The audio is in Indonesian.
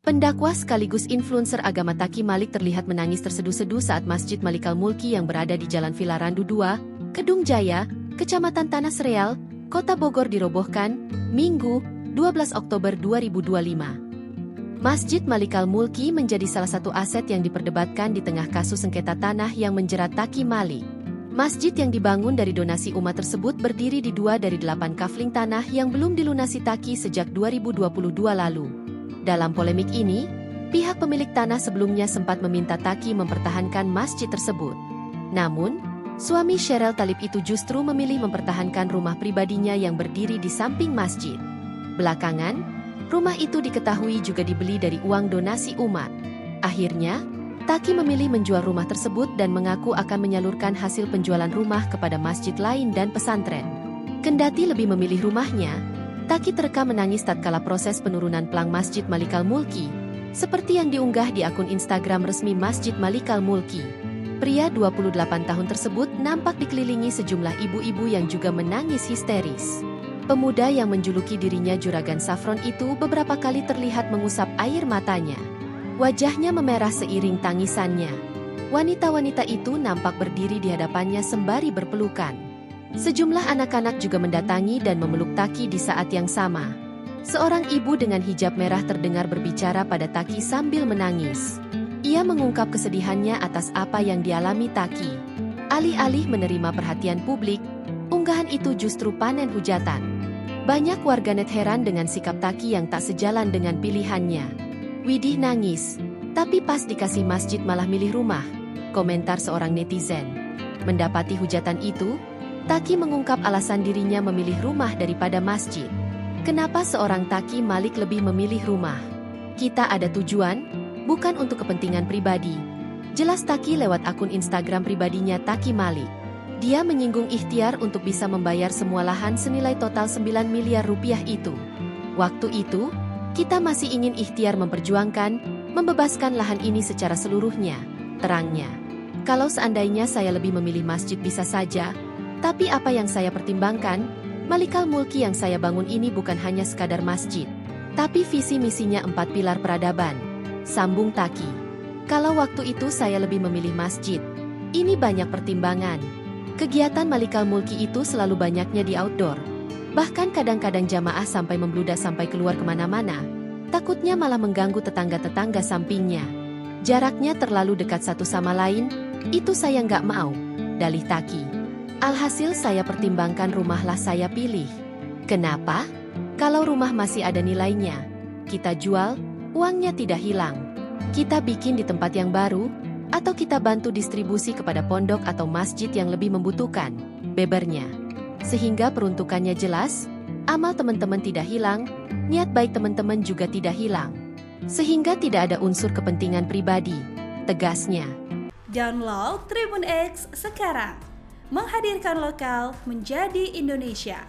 Pendakwa sekaligus influencer agama Taki Malik terlihat menangis terseduh-seduh saat Masjid Malikal Mulki yang berada di Jalan Vilarandu 2, Kedung Jaya, Kecamatan Tanah Sereal, Kota Bogor dirobohkan, Minggu, 12 Oktober 2025. Masjid Malikal Mulki menjadi salah satu aset yang diperdebatkan di tengah kasus sengketa tanah yang menjerat Taki Malik. Masjid yang dibangun dari donasi umat tersebut berdiri di 2 dari 8 kafling tanah yang belum dilunasi Taki sejak 2022 lalu. Dalam polemik ini, pihak pemilik tanah sebelumnya sempat meminta Taki mempertahankan masjid tersebut. Namun, suami Sheryl Talib itu justru memilih mempertahankan rumah pribadinya yang berdiri di samping masjid. Belakangan, rumah itu diketahui juga dibeli dari uang donasi umat. Akhirnya, Taki memilih menjual rumah tersebut dan mengaku akan menyalurkan hasil penjualan rumah kepada masjid lain dan pesantren. Kendati lebih memilih rumahnya, Taki terekam menangis tatkala proses penurunan pelang Masjid Malikal Mulki, seperti yang diunggah di akun Instagram resmi Masjid Malikal Mulki. Pria 28 tahun tersebut nampak dikelilingi sejumlah ibu-ibu yang juga menangis histeris. Pemuda yang menjuluki dirinya Juragan Saffron itu beberapa kali terlihat mengusap air matanya. Wajahnya memerah seiring tangisannya. Wanita-wanita itu nampak berdiri di hadapannya sembari berpelukan. Sejumlah anak-anak juga mendatangi dan memeluk Taki di saat yang sama. Seorang ibu dengan hijab merah terdengar berbicara pada Taki sambil menangis. Ia mengungkap kesedihannya atas apa yang dialami Taki. Alih-alih menerima perhatian publik, unggahan itu justru panen hujatan. Banyak warganet heran dengan sikap Taki yang tak sejalan dengan pilihannya. "Widih nangis, tapi pas dikasih masjid malah milih rumah," komentar seorang netizen. Mendapati hujatan itu, Taki mengungkap alasan dirinya memilih rumah daripada masjid. Kenapa seorang Taki Malik lebih memilih rumah? Kita ada tujuan, bukan untuk kepentingan pribadi. Jelas Taki lewat akun Instagram pribadinya Taki Malik. Dia menyinggung ikhtiar untuk bisa membayar semua lahan senilai total 9 miliar rupiah itu. Waktu itu, kita masih ingin ikhtiar memperjuangkan, membebaskan lahan ini secara seluruhnya, terangnya. Kalau seandainya saya lebih memilih masjid bisa saja, tapi apa yang saya pertimbangkan, Malikal Mulki yang saya bangun ini bukan hanya sekadar masjid, tapi visi misinya 4 pilar peradaban, sambung Taki. Kalau waktu itu saya lebih memilih masjid, ini banyak pertimbangan. Kegiatan Malikal Mulki itu selalu banyaknya di outdoor. Bahkan kadang-kadang jamaah sampai membludak sampai keluar kemana-mana. Takutnya malah mengganggu tetangga-tetangga sampingnya. Jaraknya terlalu dekat satu sama lain, itu saya nggak mau, dalih Taki. Alhasil saya pertimbangkan rumahlah saya pilih. Kenapa? Kalau rumah masih ada nilainya, kita jual, uangnya tidak hilang. Kita bikin di tempat yang baru, atau kita bantu distribusi kepada pondok atau masjid yang lebih membutuhkan, bebernya. Sehingga peruntukannya jelas, amal teman-teman tidak hilang, niat baik teman-teman juga tidak hilang. Sehingga tidak ada unsur kepentingan pribadi, tegasnya. Download Tribun X sekarang. Menghadirkan lokal menjadi Indonesia.